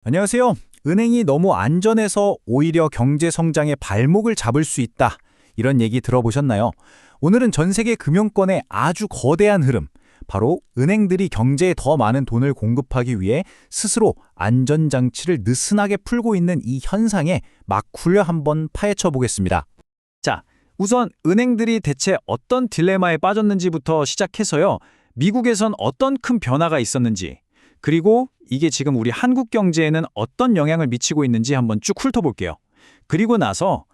안녕하세요. 은행이 너무 안전해서 오히려 경제 성장의 발목을 잡을 수 있다. 이런 얘기 들어보셨나요? 오늘은 전 세계 금융권의 아주 거대한 흐름, 바로 은행들이 경제에 더 많은 돈을 공급하기 위해 스스로 안전장치를 느슨하게 풀고 있는 이 현상에 막훌려 한번 파헤쳐 보겠습니다. 자, 우선 은행들이 대체 어떤 딜레마에 빠졌는지부터 시작해서요. 미국에선 어떤 큰 변화가 있었는지, 그리고 이게 지금 우리 한국 경제에는 어떤 영향을 미치고 있는지 한번 쭉 훑어볼게요. 그리고 나서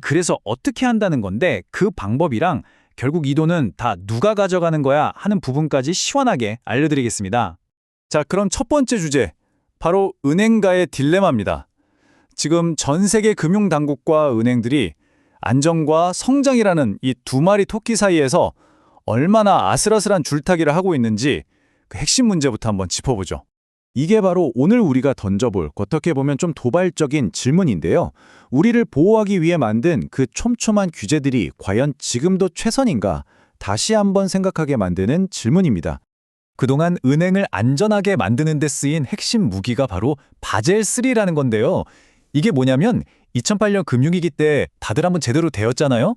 그래서 어떻게 한다는 건데 그 방법이랑 결국 이 돈은 다 누가 가져가는 거야 하는 부분까지 시원하게 알려드리겠습니다. 자, 그럼 첫 번째 주제, 바로 은행가의 딜레마입니다. 지금 전 세계 금융당국과 은행들이 안정과 성장이라는 이 두 마리 토끼 사이에서 얼마나 아슬아슬한 줄타기를 하고 있는지 그 핵심 문제부터 한번 짚어보죠. 이게 바로 오늘 우리가 던져볼 어떻게 보면 좀 도발적인 질문인데요. 우리를 보호하기 위해 만든 그 촘촘한 규제들이 과연 지금도 최선인가? 다시 한번 생각하게 만드는 질문입니다. 그동안 은행을 안전하게 만드는 데 쓰인 핵심 무기가 바로 바젤3라는 건데요. 이게 뭐냐면 2008년 금융위기 때 다들 한번 제대로 되었잖아요.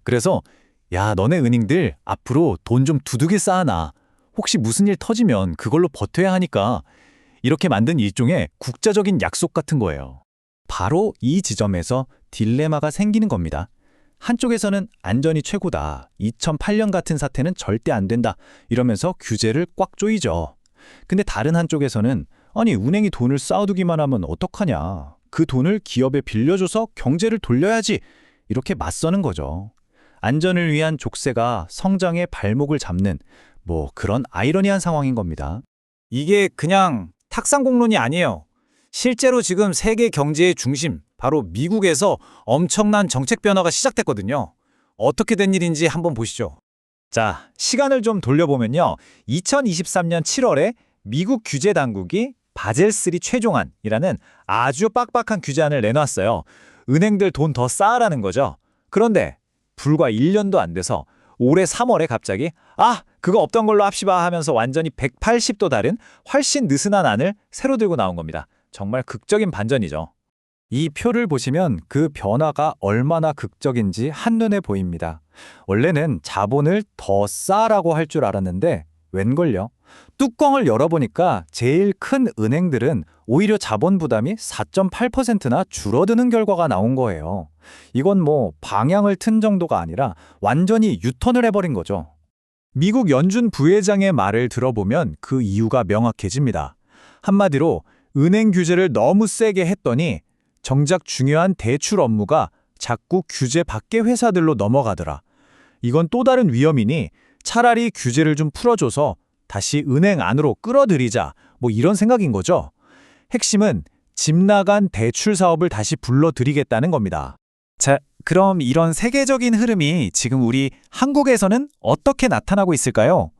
그래서 야, 너네 은행들 앞으로 돈 좀 두둑이 쌓아놔. 혹시 무슨 일 터지면 그걸로 버텨야 하니까 이렇게 만든 일종의 국자적인 약속 같은 거예요. 바로 이 지점에서 딜레마가 생기는 겁니다. 한쪽에서는 안전이 최고다. 2008년 같은 사태는 절대 안 된다. 이러면서 규제를 꽉 조이죠. 근데 다른 한쪽에서는 은행이 돈을 쌓아두기만 하면 어떡하냐. 그 돈을 기업에 빌려줘서 경제를 돌려야지. 이렇게 맞서는 거죠. 안전을 위한 족쇄가 성장의 발목을 잡는 그런 아이러니한 상황인 겁니다. 이게 그냥 탁상공론이 아니에요. 실제로 지금 세계 경제의 중심, 바로 미국에서 엄청난 정책 변화가 시작됐거든요. 어떻게 된 일인지 한번 보시죠. 자, 시간을 좀 돌려보면요. 2023년 7월에 미국 규제 당국이 바젤3 최종안이라는 아주 빡빡한 규제안을 내놨어요. 은행들 돈 더 쌓으라는 거죠. 그런데 불과 1년도 안 돼서 올해 3월에 갑자기 그거 없던 걸로 합시다 하면서 완전히 180도 다른 훨씬 느슨한 안을 새로 들고 나온 겁니다. 정말 극적인 반전이죠. 이 표를 보시면 그 변화가 얼마나 극적인지 한눈에 보입니다. 원래는 자본을 더 쌓으라고 할 줄 알았는데 웬걸요? 뚜껑을 열어보니까 제일 큰 은행들은 오히려 자본 부담이 4.8%나 줄어드는 결과가 나온 거예요. 이건 방향을 튼 정도가 아니라 완전히 유턴을 해버린 거죠. 미국 연준 부회장의 말을 들어보면 그 이유가 명확해집니다. 한마디로 은행 규제를 너무 세게 했더니 정작 중요한 대출 업무가 자꾸 규제 밖의 회사들로 넘어가더라. 이건 또 다른 위험이니 차라리 규제를 좀 풀어줘서 다시 은행 안으로 끌어들이자 이런 생각인 거죠. 핵심은 집 나간 대출 사업을 다시 불러들이겠다는 겁니다. 자, 그럼 이런 세계적인 흐름이 지금 우리 한국에서는 어떻게 나타나고 있을까요?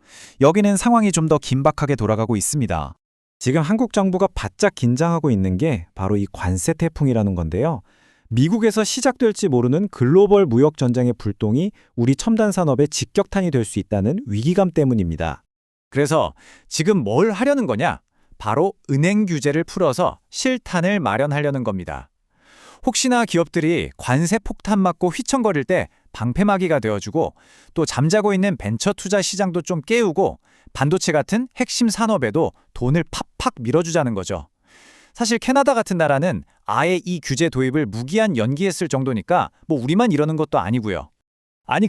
여기는 상황이 좀 더 긴박하게 돌아가고 있습니다. 지금 한국 정부가 바짝 긴장하고 있는 게 바로 이 관세 태풍이라는 건데요. 미국에서 시작될지 모르는 글로벌 무역 전쟁의 불똥이 우리 첨단 산업의 직격탄이 될 수 있다는 위기감 때문입니다. 그래서 지금 뭘 하려는 거냐? 바로 은행 규제를 풀어서 실탄을 마련하려는 겁니다. 혹시나 기업들이 관세 폭탄 맞고 휘청거릴 때 방패막이가 되어주고 또 잠자고 있는 벤처 투자 시장도 좀 깨우고 반도체 같은 핵심 산업에도 돈을 팍팍 밀어주자는 거죠. 사실 캐나다 같은 나라는 아예 이 규제 도입을 무기한 연기했을 정도니까 우리만 이러는 것도 아니고요.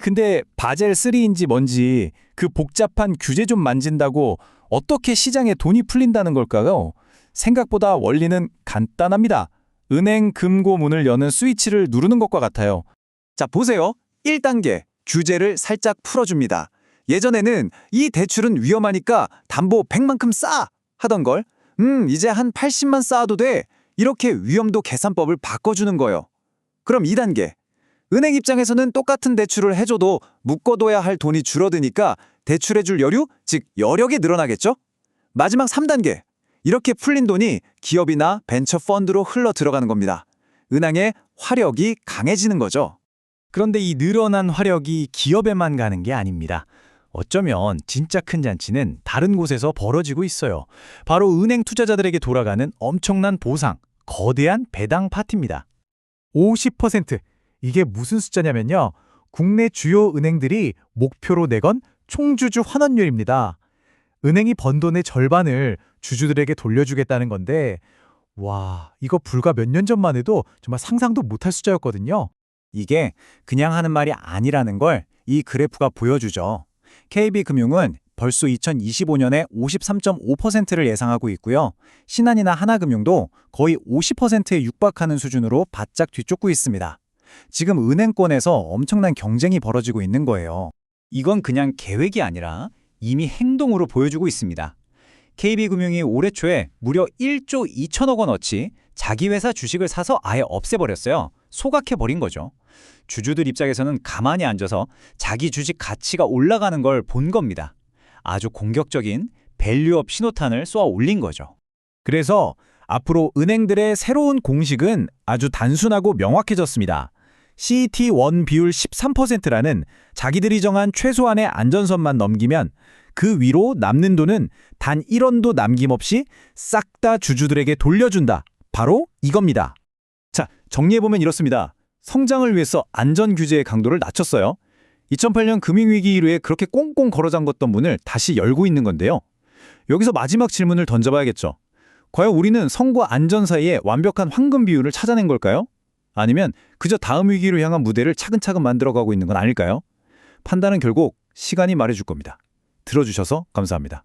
근데 바젤3인지 뭔지 그 복잡한 규제 좀 만진다고 어떻게 시장에 돈이 풀린다는 걸까요? 생각보다 원리는 간단합니다. 은행 금고 문을 여는 스위치를 누르는 것과 같아요. 자, 보세요. 1단계, 규제를 살짝 풀어줍니다. 예전에는 이 대출은 위험하니까 담보 100만큼 쌓아 하던 걸 이제 한 80만 쌓아도 돼. 이렇게 위험도 계산법을 바꿔주는 거예요. 그럼 2단계, 은행 입장에서는 똑같은 대출을 해줘도 묶어둬야 할 돈이 줄어드니까 대출해줄 여류, 즉 여력이 늘어나겠죠? 마지막 3단계, 이렇게 풀린 돈이 기업이나 벤처 펀드로 흘러 들어가는 겁니다. 은행의 화력이 강해지는 거죠. 그런데 이 늘어난 화력이 기업에만 가는 게 아닙니다. 어쩌면 진짜 큰 잔치는 다른 곳에서 벌어지고 있어요. 바로 은행 투자자들에게 돌아가는 엄청난 보상, 거대한 배당 파티입니다. 50%. 이게 무슨 숫자냐면요. 국내 주요 은행들이 목표로 내건 총주주 환원율입니다. 은행이 번 돈의 절반을 주주들에게 돌려주겠다는 건데, 와, 이거 불과 몇 년 전만 해도 정말 상상도 못할 숫자였거든요. 이게 그냥 하는 말이 아니라는 걸 이 그래프가 보여주죠. KB금융은 벌써 2025년에 53.5%를 예상하고 있고요. 신한이나 하나금융도 거의 50%에 육박하는 수준으로 바짝 뒤쫓고 있습니다. 지금 은행권에서 엄청난 경쟁이 벌어지고 있는 거예요. 이건 그냥 계획이 아니라 이미 행동으로 보여주고 있습니다. KB금융이 올해 초에 무려 1조 2천억 원어치 자기 회사 주식을 사서 아예 없애버렸어요. 소각해버린 거죠. 주주들 입장에서는 가만히 앉아서 자기 주식 가치가 올라가는 걸 본 겁니다. 아주 공격적인 밸류업 신호탄을 쏘아 올린 거죠. 그래서 앞으로 은행들의 새로운 공식은 아주 단순하고 명확해졌습니다. CET1 비율 13%라는 자기들이 정한 최소한의 안전선만 넘기면 그 위로 남는 돈은 단 1원도 남김없이 싹 다 주주들에게 돌려준다. 바로 이겁니다. 자, 정리해보면 이렇습니다. 성장을 위해서 안전 규제의 강도를 낮췄어요. 2008년 금융위기 이후에 그렇게 꽁꽁 걸어 잠궜던 문을 다시 열고 있는 건데요. 여기서 마지막 질문을 던져봐야겠죠. 과연 우리는 성과 안전 사이에 완벽한 황금 비율을 찾아낸 걸까요? 아니면 그저 다음 위기로 향한 무대를 차근차근 만들어가고 있는 건 아닐까요? 판단은 결국 시간이 말해줄 겁니다. 들어주셔서 감사합니다.